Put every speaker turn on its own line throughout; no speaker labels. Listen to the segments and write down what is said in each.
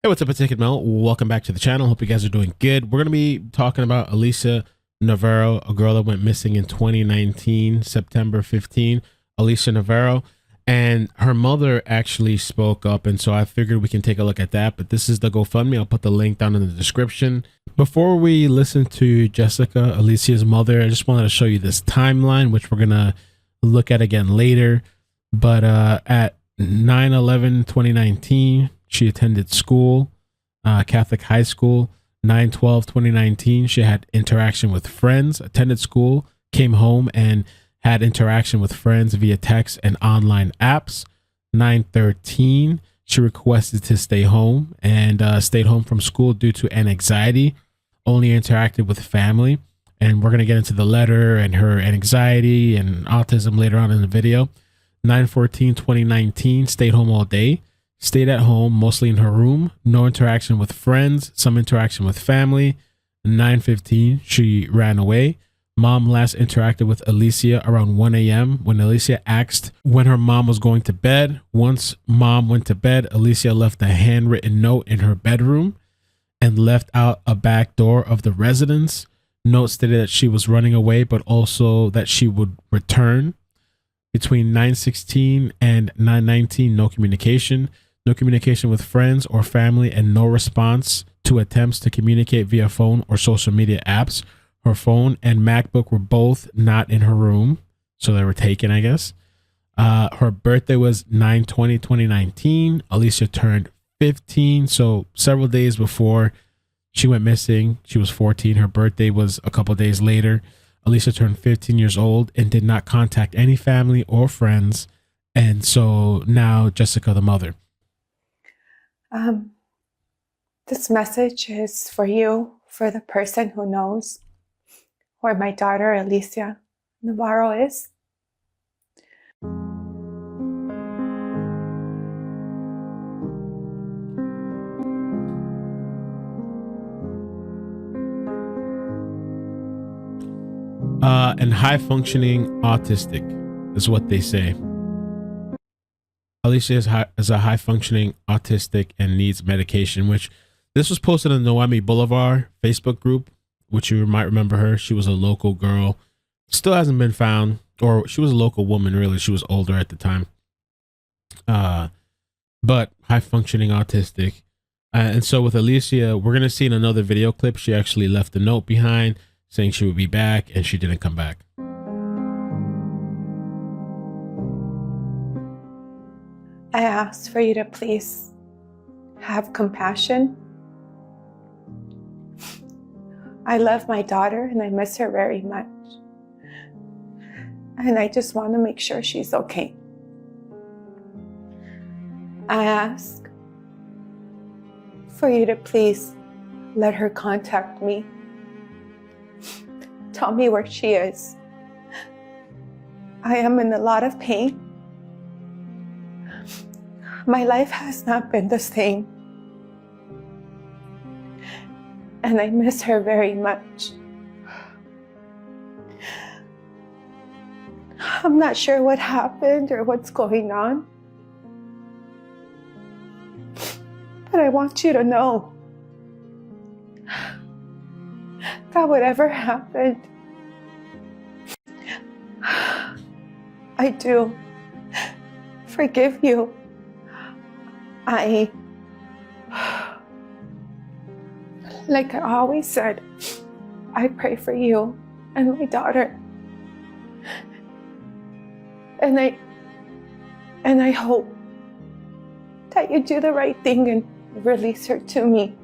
Hey, what's up? It's iCkEdMeL. Welcome back to the channel. Hope you guys are doing good. We're going to be talking about Alicia Navarro, a girl that went missing in 2019, September 15. Alicia Navarro. And her mother actually spoke up, and so I figured we can take a look at that. But this is the GoFundMe. I'll put the link down in the description. Before we listen to Jessica, Alicia's mother, I just wanted to show you this timeline, which we're going to look at again later. But at 9/11/2019, she attended school, Catholic high school. 9/12/2019, she had interaction with friends, attended school, came home, and had interaction with friends via text and online apps. 9/13, she requested to stay home and stayed home from school due to an anxiety, only interacted with family. And we're going to get into the letter and her anxiety and autism later on in the video. 9/14/2019, stayed home all day. Stayed at home, mostly in her room. No interaction with friends, some interaction with family. 9/15, she ran away. Mom last interacted with Alicia around 1 a.m. when Alicia asked when her mom was going to bed. Once mom went to bed, Alicia left a handwritten note in her bedroom and left out a back door of the residence. Note stated that she was running away, but also that she would return. Between 9/16 and 9/19, no communication. No communication with friends or family, and no response to attempts to communicate via phone or social media apps. Her phone and MacBook were both not in her room, so they were taken, I guess. Her birthday was 9/20/2019. Alicia turned 15, so several days before she went missing. She was 14. Her birthday was a couple days later. Alicia turned 15 years old and did not contact any family or friends. And so now Jessica, the mother.
This message is for you, for the person who knows where my daughter Alicia Navarro is.
And high functioning autistic is what they say. Alicia is a high functioning autistic and needs medication, which this was posted on the Noemi Boulevard Facebook group, which you might remember her. She was a local girl, still hasn't been found, or she was a local woman, really. She was older at the time. But high functioning autistic. And so with Alicia, we're going to see in another video clip, she actually left a note behind saying she would be back, and she didn't come back.
I ask for you to please have compassion. I love my daughter and I miss her very much. And I just want to make sure she's okay. I ask for you to please let her contact me. Tell me where she is. I am in a lot of pain. My life has not been the same. And I miss her very much. I'm not sure what happened or what's going on. But I want you to know that whatever happened, I do forgive you. Like I always said, I pray for you and my daughter. And I hope that you do the right thing and release her to me.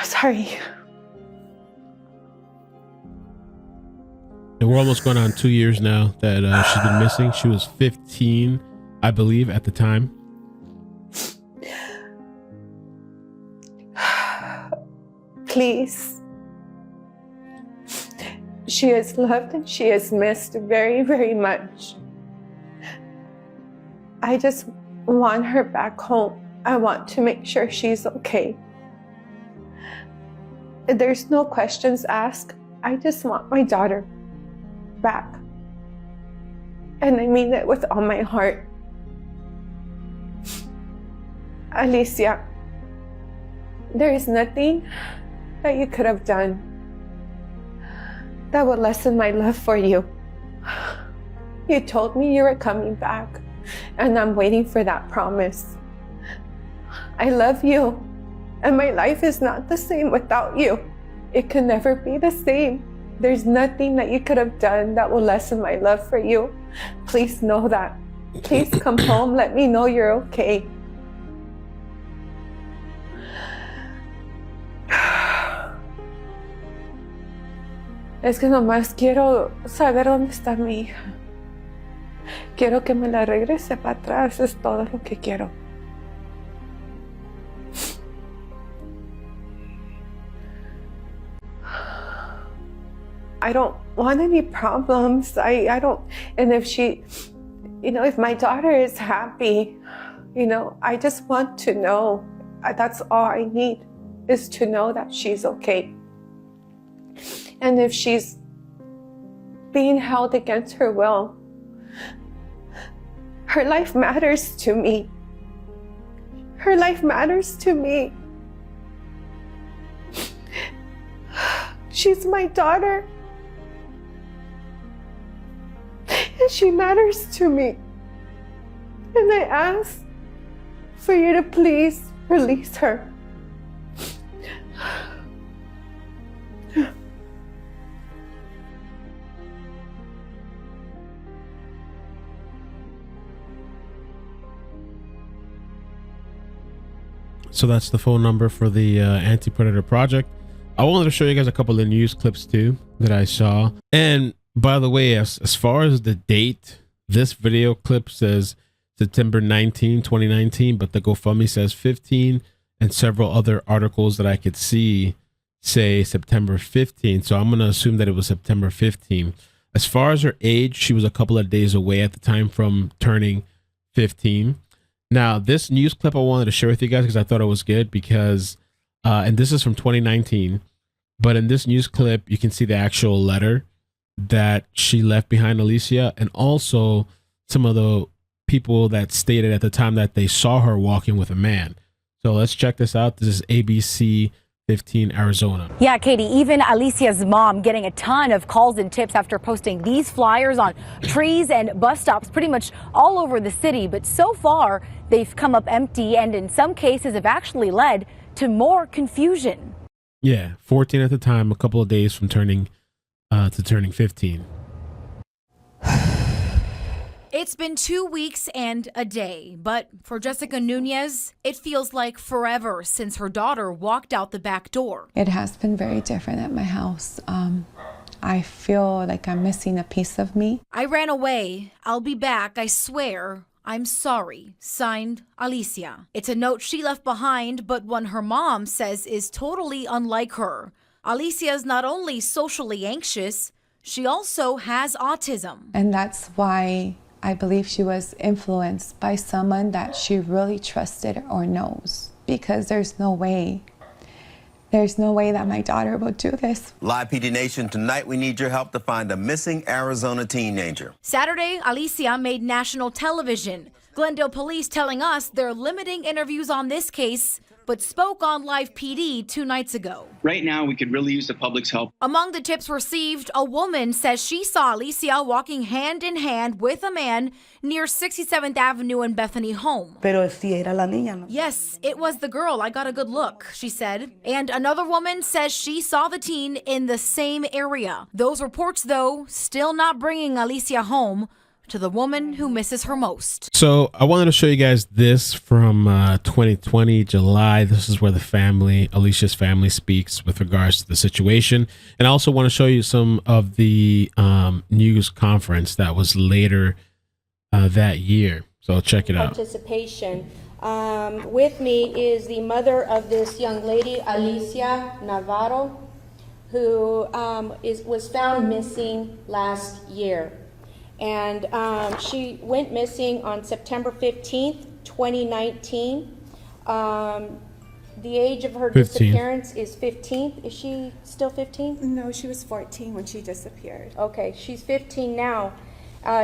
Sorry.
And we're almost going on 2 years now that she's been missing. She was 15, I believe, at the time.
Please. She is loved and she is missed very, very much. I just want her back home. I want to make sure she's okay. There's no questions asked. I just want my daughter back. And I mean it with all my heart. Alicia, there is nothing that you could have done that would lessen my love for you. You told me you were coming back, and I'm waiting for that promise. I love you, and my life is not the same without you. It can never be the same. There's nothing that you could have done that will lessen my love for you. Please know that. Please come home. Let me know you're okay. Es que nomás quiero saber dónde está mi hija. Quiero que me la regrese para atrás. Es todo lo que quiero. I don't want any problems. I don't, and if she, if my daughter is happy, I just want to know. That's all I need, is to know that she's okay. And if she's being held against her will, her life matters to me. Her life matters to me. She's my daughter. And she matters to me. And I ask for you to please release her.
So that's the phone number for the Anti-Predator Project. I wanted to show you guys a couple of news clips too that I saw. And by the way, as far as the date, this video clip says September 19, 2019, but the GoFundMe says 15, and several other articles that I could see say September 15. So I'm going to assume that it was September 15. As far as her age, she was a couple of days away at the time from turning 15. Now, this news clip I wanted to share with you guys because I thought it was good because, and this is from 2019, but in this news clip, you can see the actual letter that she left behind, Alicia, and also some of the people that stated at the time that they saw her walking with a man. So let's check this out. This is ABC 15 Arizona.
Yeah, Katie, even Alicia's mom getting a ton of calls and tips after posting these flyers on trees and bus stops pretty much all over the city. But so far, they've come up empty and in some cases have actually led to more confusion.
Yeah, 14 at the time, a couple of days from turning 15.
It's been 2 weeks and a day, but for Jessica Nunez, it feels like forever since her daughter walked out the back door.
It has been very different at my house. I feel like I'm missing a piece of me.
I ran away. I'll be back, I swear. I'm sorry. Signed, Alicia. It's a note she left behind, but one her mom says is totally unlike her. Alicia's not only socially anxious, she also has autism.
And that's why I believe she was influenced by someone that she really trusted or knows, because there's no way that my daughter will do this.
Live PD Nation, tonight we need your help to find a missing Arizona teenager.
Saturday, Alicia made national television. Glendale police telling us they're limiting interviews on this case, but spoke on Live PD 2 nights ago.
Right now, we could really use the public's help.
Among the tips received, a woman says she saw Alicia walking hand in hand with a man near 67th Avenue and Bethany Home.
Pero si era la niña, ¿no?
Yes, it was the girl. I got a good look, she said. And another woman says she saw the teen in the same area. Those reports, though, still not bringing Alicia home to the woman who misses her most.
So I wanted to show you guys this from 2020 July. This is where Alicia's family speaks with regards to the situation. And I also want to show you some of the news conference that was later that year. So check it out.
Participation. With me is the mother of this young lady, Alicia Navarro, who was found missing last year. And she went missing on September 15th, 2019. The age of her
15.
disappearance is 15. Is she still 15?
No, she was 14 when she disappeared.
Okay, she's 15 now.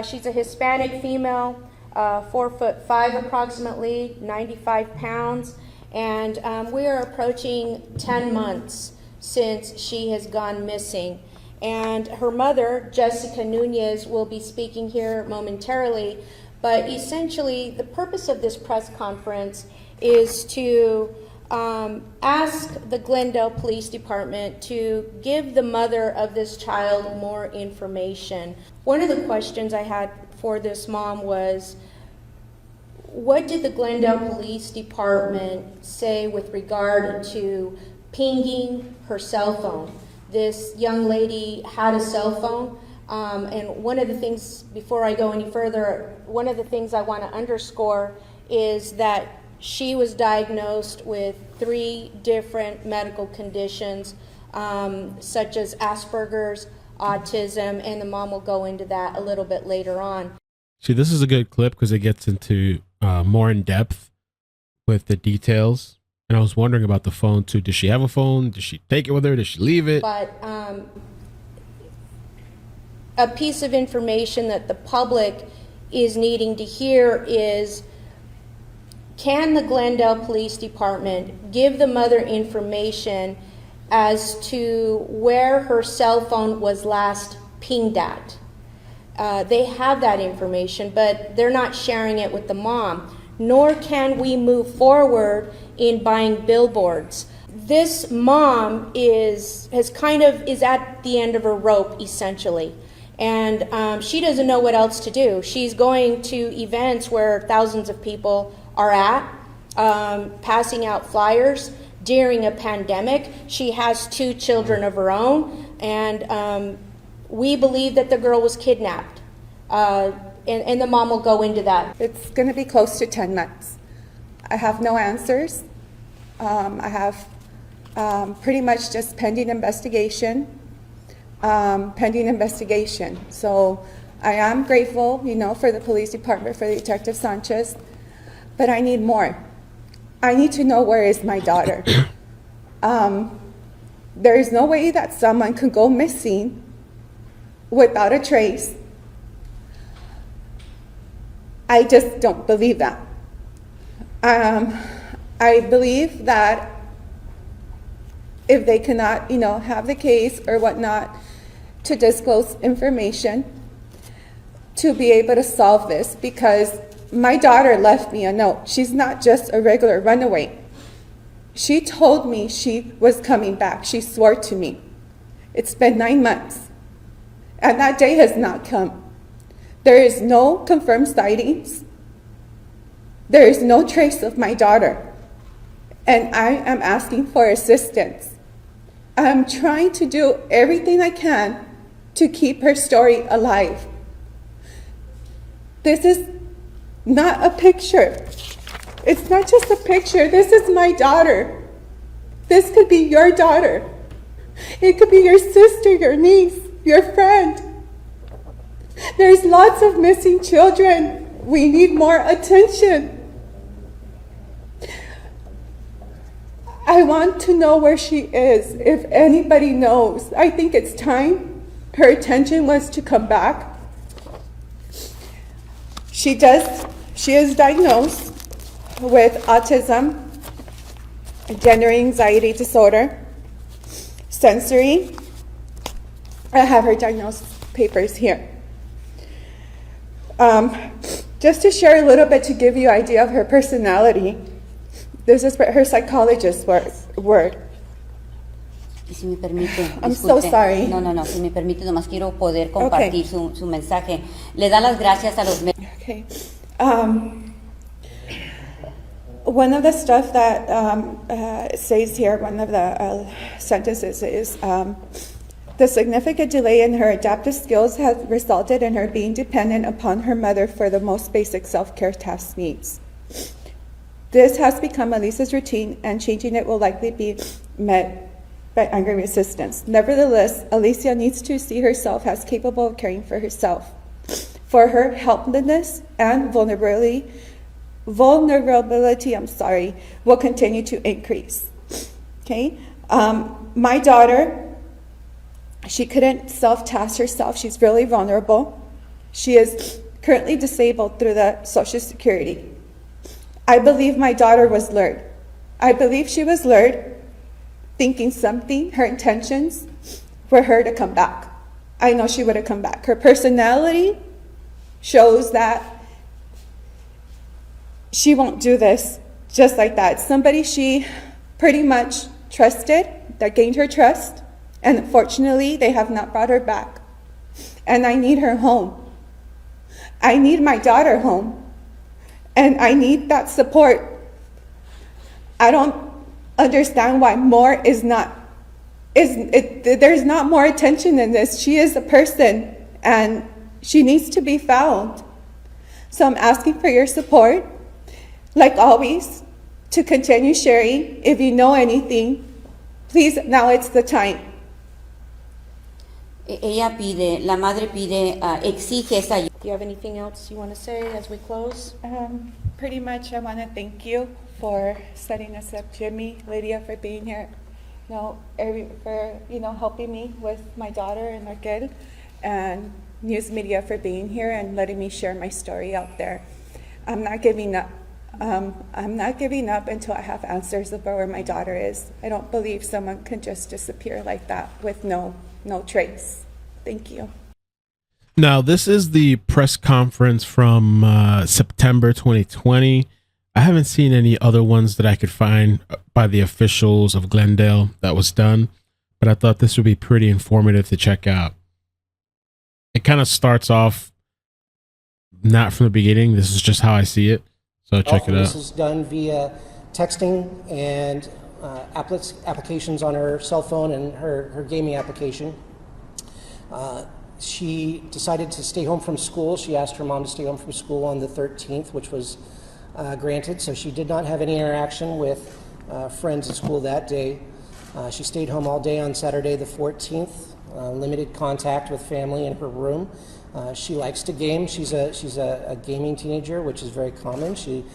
She's a Hispanic female. 4'5" approximately, 95 pounds, and we are approaching 10 months since she has gone missing. And her mother, Jessica Nunez, will be speaking here momentarily, but essentially the purpose of this press conference is to ask the Glendale Police Department to give the mother of this child more information. One of the questions I had for this mom was, what did the Glendale Police Department say with regard to pinging her cell phone? This young lady had a cell phone, and one of the things, before I go any further, one of the things I want to underscore is that she was diagnosed with 3 different medical conditions, such as Asperger's, autism, and the mom will go into that a little bit later on.
See, this is a good clip because it gets into more in depth with the details. And I was wondering about the phone too. Did she have a phone? Did she take it with her? Did she leave it?
But a piece of information that the public is needing to hear is, can the Glendale Police Department give the mother information as to where her cell phone was last pinged at? They have that information, but they're not sharing it with the mom, nor can we move forward in buying billboards. This mom is at the end of her rope, essentially. And she doesn't know what else to do. She's going to events where thousands of people are at, passing out flyers during a pandemic. She has 2 children of her own, and we believe that the girl was kidnapped. And the mom will go into that.
It's going to be close to 10 months. I have no answers. I have pretty much just pending investigation. So I am grateful, for the police department, for Detective Sanchez, but I need more. I need to know, where is my daughter? There is no way that someone can go missing without a trace. I just don't believe that. I believe that if they cannot, have the case or whatnot to disclose information to be able to solve this, because my daughter left me a note. She's not just a regular runaway. She told me she was coming back. She swore to me. It's been 9 months, and that day has not come. There is no confirmed sightings. There is no trace of my daughter, and I am asking for assistance. I'm trying to do everything I can to keep her story alive. This is not a picture. It's not just a picture. This is my daughter. This could be your daughter. It could be your sister, your niece, your friend. There's lots of missing children. We need more attention. I want to know where she is, if anybody knows. I think it's time her attention was to come back. She is diagnosed with autism, gender anxiety disorder, sensory. I have her diagnosed papers here. Just to share a little bit to give you an idea of her personality, this is what her psychologist word.
Y si me permite,
I'm so sorry.
No, si me permite, nomás quiero poder compartir su mensaje. Le da las gracias a los médicos.
Okay. One of the stuff that it says here, one of the sentences is, the significant delay in her adaptive skills has resulted in her being dependent upon her mother for the most basic self-care task needs. This has become Alicia's routine, and changing it will likely be met by angry resistance. Nevertheless, Alicia needs to see herself as capable of caring for herself. For her helplessness and vulnerability will continue to increase. Okay? My daughter, she couldn't self-task herself. She's really vulnerable. She is
currently disabled through the Social Security. I believe my daughter was lured. I believe she was lured, thinking something, her intentions were her to come back. I know she would have come back. Her personality shows that she won't do this just like that. Somebody she pretty much trusted, that gained her trust, and unfortunately, they have not brought her back. And I need her home. I need my daughter home. And I need that support. I don't understand why more is not, there's not more attention in this. She is a person and she needs to be found. So I'm asking for your support, like always, to continue sharing. If you know anything, please, now it's the time.
Ella pide, la madre pide, exige esa ayuda.
Do you have anything else you want to say as we close?
Pretty much, I want to thank you for setting us up, Jimmy, Lydia, for being here. For helping me with my daughter and our kid, and news media for being here and letting me share my story out there. I'm not giving up. I'm not giving up until I have answers about where my daughter is. I don't believe someone can just disappear like that with no trace. Thank you.
Now, this is the press conference from September 2020. I haven't seen any other ones that I could find by the officials of Glendale that was done, but I thought this would be pretty informative to check out. It kind of starts off not from the beginning. This is just how I see it. So check it out.
This is done via texting and applications on her cell phone and her gaming application. She decided to stay home from school. She asked her mom to stay home from school on the 13th, which was granted. So she did not have any interaction with friends at school that day. She stayed home all day on Saturday the 14th. Limited contact with family in her room. She likes to game. She's a gaming teenager, which is very common. She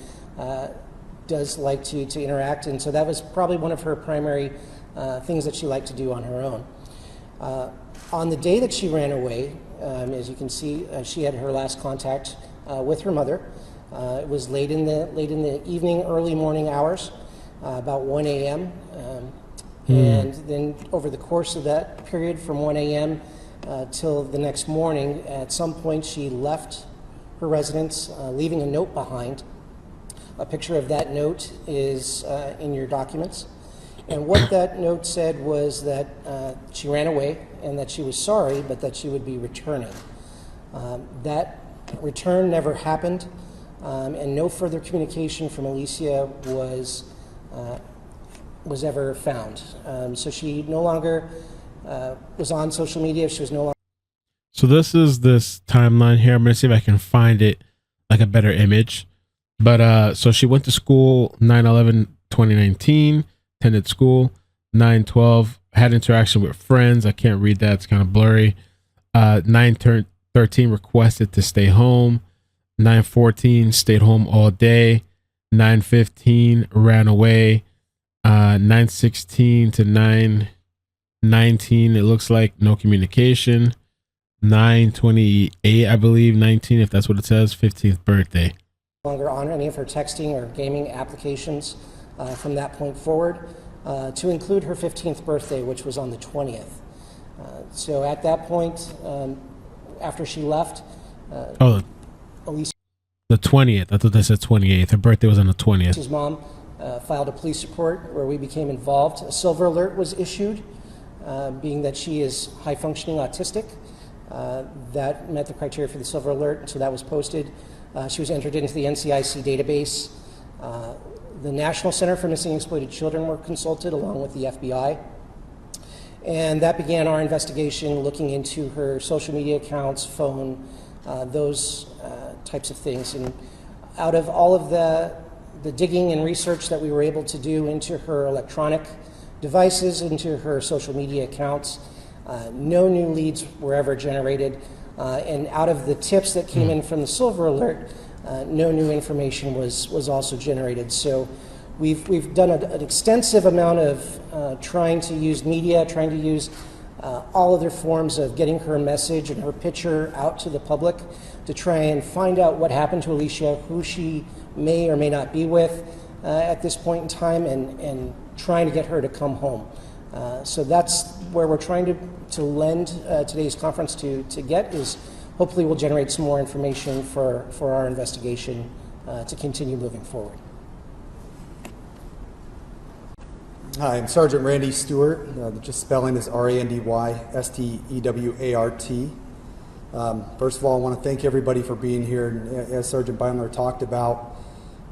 does like to interact, and so that was probably one of her primary things that she liked to do on her own. On the day that she ran away, as you can see, she had her last contact with her mother. It was late in the evening, early morning hours, about 1 a.m. And then over the course of that period from 1 a.m. Till the next morning, at some point she left her residence, leaving a note behind. A picture of that note is in your documents. And what that note said was that she ran away and that she was sorry, but that she would be returning. That return never happened, and no further communication from Alicia was ever found. So she no longer was on social media. She was no longer.
So this is this timeline here. I'm going to see if I can find it like a better image. But so she went to school 9/11/2019, attended school 9/12, had interaction with friends. I can't read that. It's kind of blurry. 9/13 requested to stay home. 9/14 stayed home all day. 9/15 ran away. 9/16 to 9/19, it looks like no communication. 9/28, I believe, 19, if that's what it says, 15th birthday.
No longer on any of her texting or gaming applications from that point forward, to include her 15th birthday, which was on the 20th. So at that point, after she left, Alicia,
the 20th. I thought they said 28th. Her birthday was on the 20th.
His mom filed a police report where we became involved. A silver alert was issued, being that she is high-functioning autistic. That met the criteria for the silver alert, so that was posted. She was entered into the NCIC database. The National Center for Missing and Exploited Children were consulted, along with the FBI. And that began our investigation, looking into her social media accounts, phone, those types of things. And out of all of the digging and research that we were able to do into her electronic devices, into her social media accounts, no new leads were ever generated. And out of the tips that came in from the silver alert, no new information was also generated. So we've done an extensive amount of trying to use media, trying to use all other forms of getting her message and her picture out to the public. to try and find out what happened to Alicia, who she may or may not be with at this point in time, and trying to get her to come home. So that's where we're trying to lend today's conference to get, is hopefully we'll generate some more information for our investigation to continue moving forward.
Hi, I'm Sergeant Randy Stewart. Just spelling is RandyStewart. First of all, I want to thank everybody for being here. And as Sergeant Beimler talked about,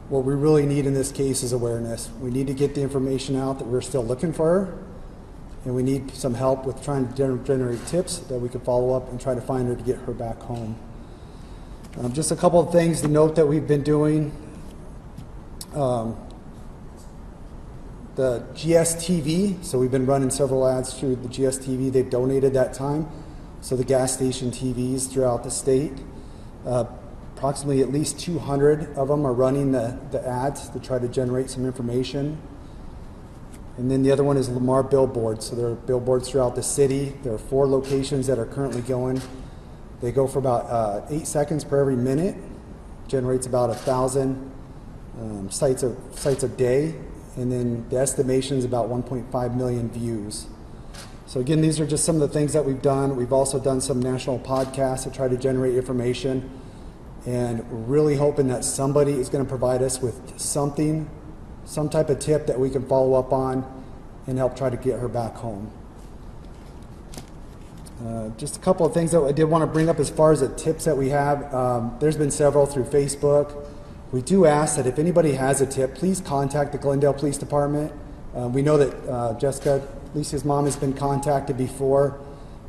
what we really need in this case is awareness. We need to get the information out that we're still looking for her, and we need some help with trying to generate tips that we can follow up and try to find her to get her back home. Just a couple of things to note that we've been doing. The GSTV, so we've been running several ads through the GSTV. They've donated that time. So the gas station TVs throughout the state, approximately at least 200 of them are running the ads to try to generate some information. And then the other one is Lamar billboards. So there are billboards throughout the city. There are 4 locations that are currently going. They go for about 8 seconds per every minute. Generates about 1,000 sites a day. And then the estimation is about 1.5 million views. So again, these are just some of the things that we've done. We've also done some national podcasts to try to generate information. And we're really hoping that somebody is going to provide us with something, some type of tip that we can follow up on and help try to get her back home. Just a couple of things that I did want to bring up as far as the tips that we have. There's been several through Facebook. We do ask that if anybody has a tip, please contact the Glendale Police Department. We know that Jessica, Alicia's mom, has been contacted before,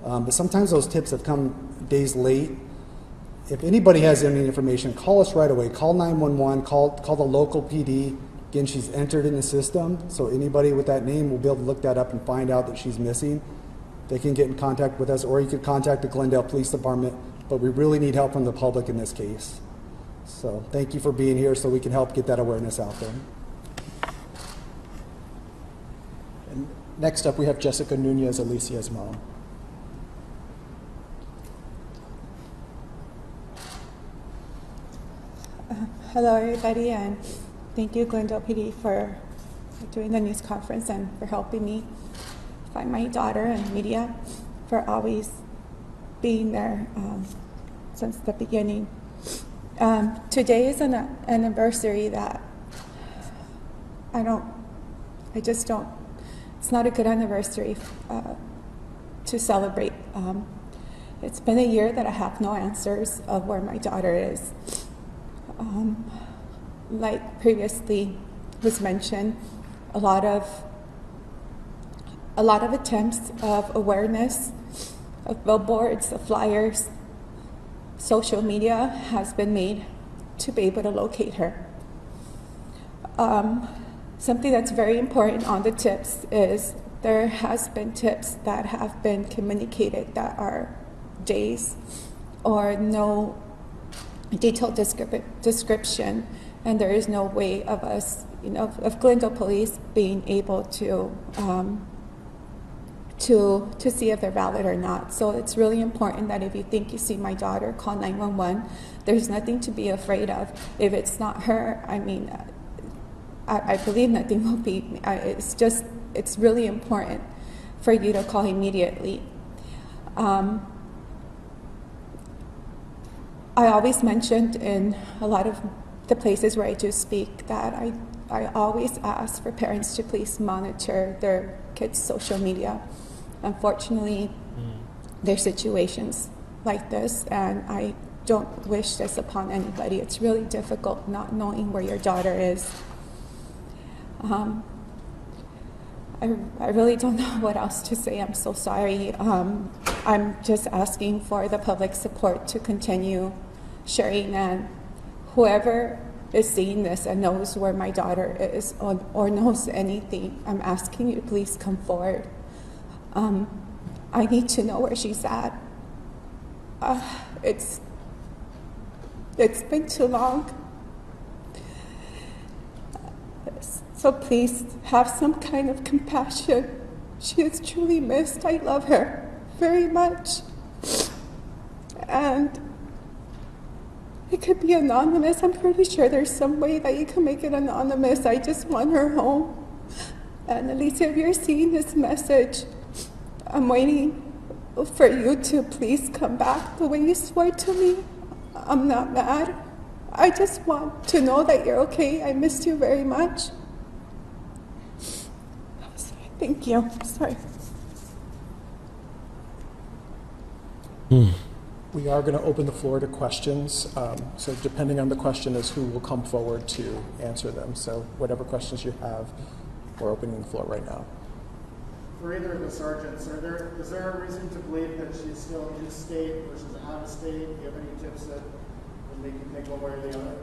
but sometimes those tips have come days late. If anybody has any information, call us right away. Call 911, call the local PD. Again, she's entered in the system, so anybody with that name will be able to look that up and find out that she's missing. They can get in contact with us, or you could contact the Glendale Police Department, but we really need help from the public in this case. So thank you for being here so we can help get that awareness out there.
And next up, we have Jessica Nunez, Alicia's mom.
Hello, everybody, and thank you, Glendale PD, for doing the news conference and for helping me find my daughter, and media for always being there since the beginning. Today is an anniversary that it's not a good anniversary to celebrate. It's been a year that I have no answers of where my daughter is. Like previously was mentioned, a lot of attempts of awareness, of billboards, of flyers, social media has been made to be able to locate her. Something that's very important on the tips is there has been tips that have been communicated that are days or no detailed description, and there is no way of us, of Glendale Police being able to see if they're valid or not. So it's really important that if you think you see my daughter, call 911. There's nothing to be afraid of. If it's not her, I believe nothing will be. It's really important for you to call immediately. I always mentioned in a lot of the places where I do speak that I always ask for parents to please monitor their kids' social media. Unfortunately, there's situations like this, and I don't wish this upon anybody. It's really difficult not knowing where your daughter is. I really don't know what else to say. I'm so sorry. I'm just asking for the public support to continue sharing, and whoever is seeing this and knows where my daughter is or knows anything, I'm asking you to please come forward. I need to know where she's at. It's been too long. So please have some kind of compassion. She is truly missed. I love her very much. And
It could be anonymous. I'm pretty sure there's some way that you can make it anonymous. I just want her home. And Alicia, if you're seeing this message, I'm waiting for you to please come back the way you swore to me. I'm not mad. I just want to know that you're okay. I missed you very much. Thank you. Sorry.
We are going to open the floor to questions. So depending on the question is who will come forward to answer them. So whatever questions you have, we're opening the floor right now.
For either of the sergeants, is there a reason to believe that she's still in state versus out of state? Do you have any tips that would make you think one way or the other?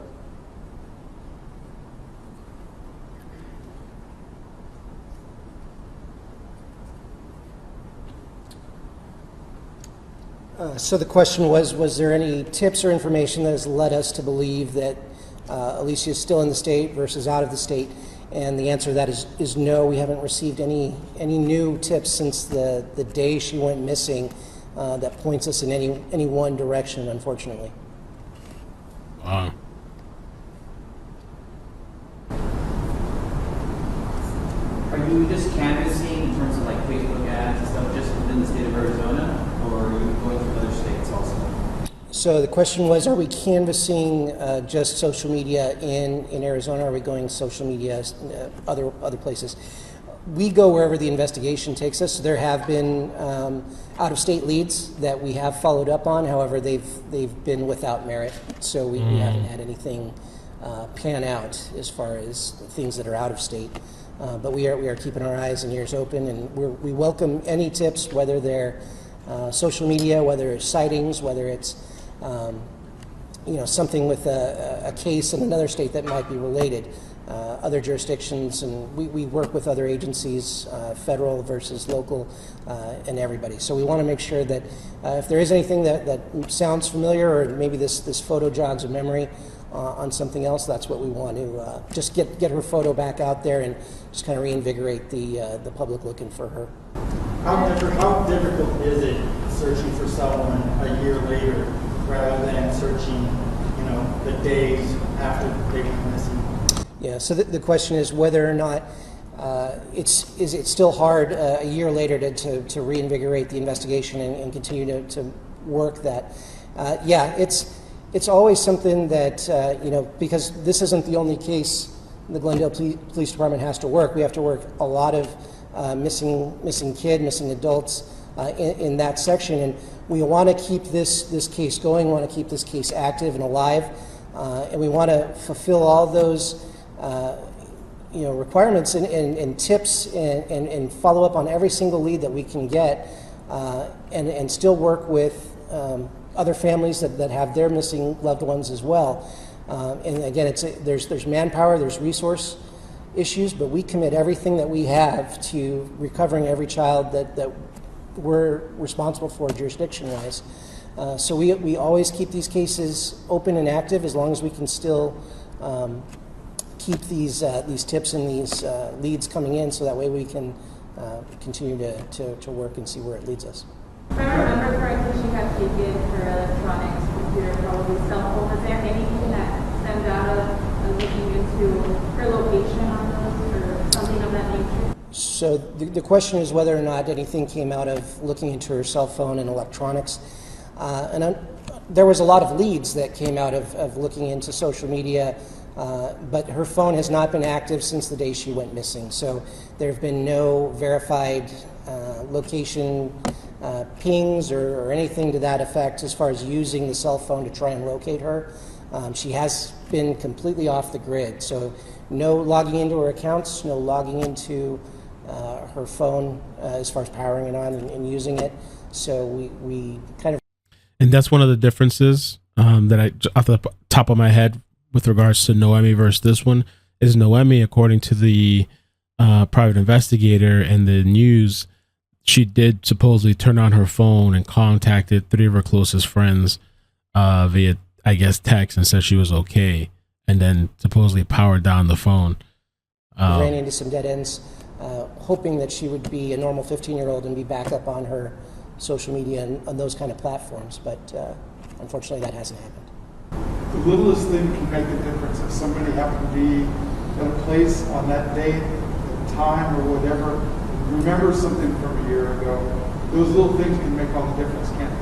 So the question was there any tips or information that has led us to believe that Alicia is still in the state versus out of the state? And the answer to that is no. We haven't received any new tips since the day she went missing that points us in any one direction, unfortunately.
Wow.
Are you just canvassing in terms of like Facebook ads and stuff just within the state of Arizona, or are you going to other states also?
So the question was, are we canvassing just social media in Arizona? Or are we going social media other places? We go wherever the investigation takes us. There have been out-of-state leads that we have followed up on. However, they've been without merit. So we haven't had anything pan out as far as things that are out of state. But we are keeping our eyes and ears open, and we welcome any tips, whether they're social media, whether it's sightings, whether it's something with a case in another state that might be related, other jurisdictions, and we work with other agencies, federal versus local, and everybody. So we want to make sure that if there is anything that sounds familiar, or maybe this photo jogs a memory on something else, that's what we want to just get her photo back out there and just kind of reinvigorate the public looking for her.
How difficult is it searching for someone a year later rather than searching, the days after they went missing?
Yeah, so the question is whether or not is it still hard a year later to reinvigorate the investigation and continue to work that? Yeah, it's always something that, because this isn't the only case the Glendale Police Department has to work. We have to work a lot of missing adults in that section, and we want to keep this case going. We want to keep this case active and alive, and we want to fulfill all those requirements and tips and follow up on every single lead that we can get, and still work with other families that have their missing loved ones as well. And again, there's manpower, there's resource issues, but we commit everything that we have to recovering every child that we're responsible for jurisdiction-wise. So we always keep these cases open and active as long as we can still keep these tips and these leads coming in, so that way we can continue to work and see where it leads us.
If I remember correctly, she had taken her electronics, computer, probably cell phone. Was there anything that stemmed out of looking into her location on those or something of that nature?
So the question is whether or not anything came out of looking into her cell phone and electronics. There was a lot of leads that came out of looking into social media, but her phone has not been active since the day she went missing. So there have been no verified location pings or anything to that effect as far as using the cell phone to try and locate her. She has been completely off the grid, so no logging into her accounts, no logging into her phone as far as powering it on and using it. So we kind of...
And that's one of the differences that I, off the top of my head, with regards to Noemi versus this one, is Noemi, according to the private investigator and the news, she did supposedly turn on her phone and contacted 3 of her closest friends via, I guess, text, and said she was okay, and then supposedly powered down the phone.
Ran into some dead ends, hoping that she would be a normal 15-year-old and be back up on her social media and on those kind of platforms, but unfortunately that hasn't happened.
the littlest thing can make a difference. If somebody happened to be at a place on that date, at time or whatever, remember something from a year ago, those little things can make all the difference, can't they?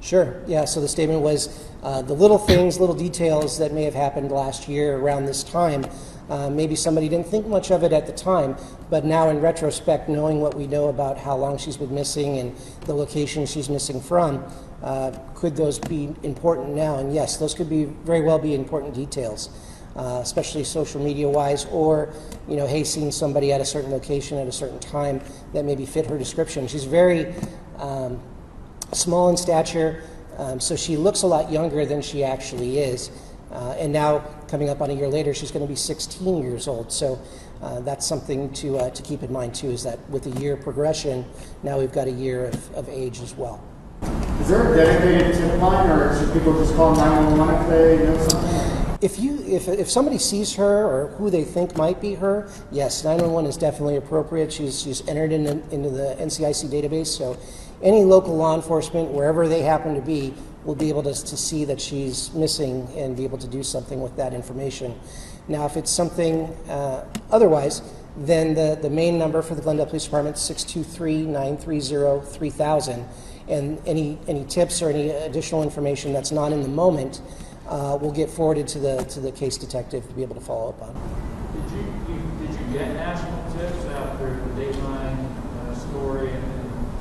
Sure, yeah, so the statement was the little things, little details that may have happened last year around this time. Maybe somebody didn't think much of it at the time, but now in retrospect, knowing what we know about how long she's been missing and the location she's missing from, could those be important now? And yes, those could be very well be important details, especially social media wise, or, you know, hey, seeing somebody at a certain location at a certain time that maybe fit her description. She's very small in stature, so she looks a lot younger than she actually is. And now, coming up on a year later, she's going to be 16 years old. So that's something to keep in mind too, is that with the year progression, now we've got a year of age as well.
Is there a dedicated tip line, or should people just call 911 if they know something?
If somebody sees her or who they think might be her, yes, 911 is definitely appropriate. She's entered into the NCIC database, so any local law enforcement, wherever they happen to be, will be able to see that she's missing and be able to do something with that information. Now, if it's something otherwise, then the main number for the Glendale Police Department is 623-930-3000, and any tips or any additional information that's not in the moment will get forwarded to the case detective to be able to follow up on.
Did you get national tips after the Dateline story and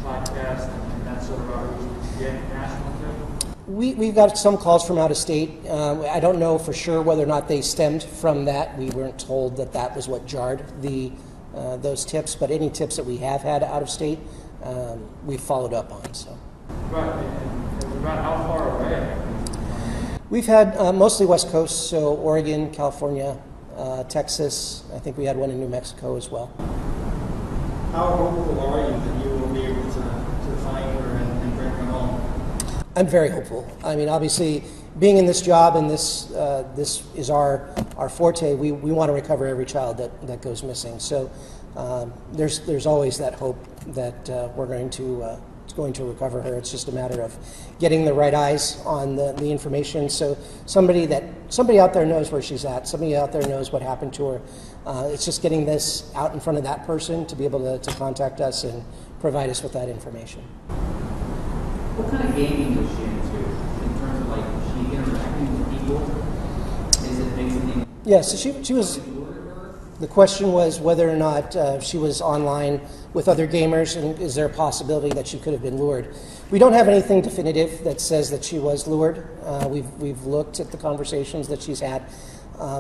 podcast and that sort of outreach? Did you get national tips?
We've got some calls from out of state. I don't know for sure whether or not they stemmed from that. We weren't told that was what jarred those tips, but any tips that we have had out of state, we've followed up on. So.
Right, and about how far away?
We've had mostly West Coast, so Oregon, California, Texas. I think we had one in New Mexico as well.
How hopeful are you that you will be able to find her and bring her home?
I'm very hopeful. I mean, obviously, being in this job and this is our forte, we want to recover every child that goes missing. So there's always that hope that we're going to recover her. It's just a matter of getting the right eyes on the information. So somebody out there knows where she's at. Somebody out there knows what happened to her. It's just getting this out in front of that person to be able to contact us and provide us with that information.
What kind of gaming was she into in terms of, like, she interacting with people? Is it basically?
Yeah, so she was. The question was whether or not she was online with other gamers, and is there a possibility that she could have been lured? We don't have anything definitive that says that she was lured. We've looked at the conversations that she's had.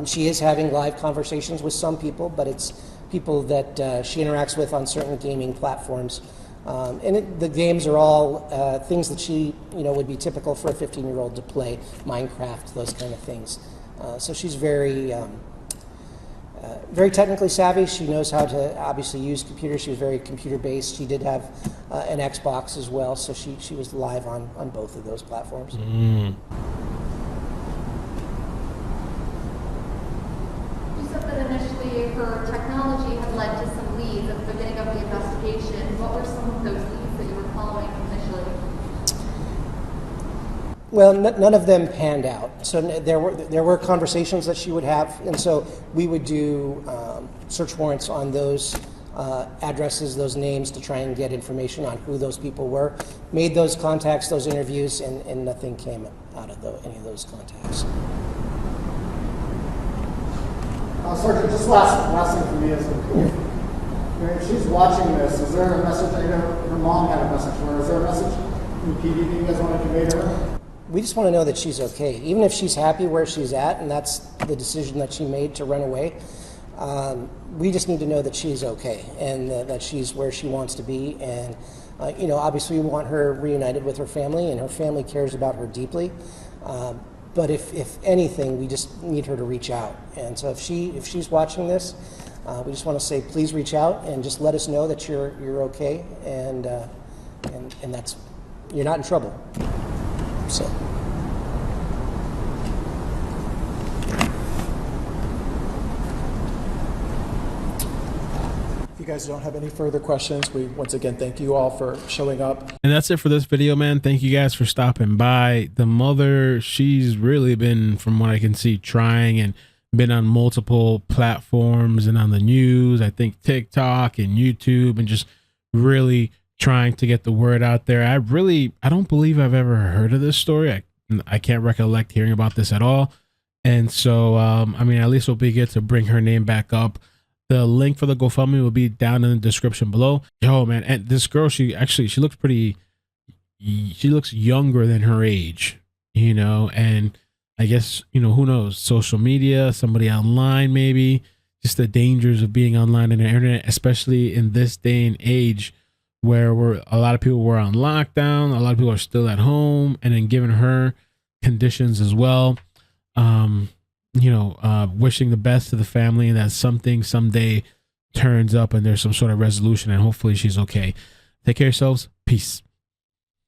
She is having live conversations with some people, but it's people that she interacts with on certain gaming platforms. The games are all things that she, would be typical for a 15-year-old to play, Minecraft, those kind of things. So she's very technically savvy. She knows how to obviously use computers. She was very computer-based. She did have an Xbox as well, so she was live on both of those platforms.
You said that initially her technology had led to some leads at the beginning of the investigation. What were some of those leads that you were following initially?
Well, none of them panned out. So there were conversations that she would have, and so we would do search warrants on those addresses, those names, to try and get information on who those people were. Made those contacts, those interviews, and nothing came out of any of those contacts.
Sergeant, just last thing for me is, if she's watching this, is there a message? Her mom had a message for her. Is there a message from the PD that you guys want to convey to her?
We just want to know that she's okay. Even if she's happy where she's at, and that's the decision that she made to run away, we just need to know that she's okay and that she's where she wants to be. And, obviously we want her reunited with her family, and her family cares about her deeply. But if anything, we just need her to reach out. And so if she's watching this, we just want to say, please reach out and just let us know that you're okay and that's, you're not in trouble. So.
If you
you guys don't have any further questions, we once again thank you all for showing up.
And that's it for this video, man. Thank you guys for stopping by. The mother, she's really been, from what I can see, trying and been on multiple platforms and on the news, I think TikTok and YouTube, and just really trying to get the word out there. I don't believe I've ever heard of this story. I can't recollect hearing about this at all. And so, I mean, at least it'll be good to bring her name back up. The link for the GoFundMe will be down in the description below. Yo, man, and this girl, she looks she looks younger than her age, you know, and I guess, you know, who knows, social media, somebody online, maybe, just the dangers of being online on the internet, especially in this day and age where a lot of people were on lockdown, a lot of people are still at home, and then given her conditions as well. You know, wishing the best to the family, and that something someday turns up and there's some sort of resolution, and hopefully she's okay. Take care of yourselves. Peace.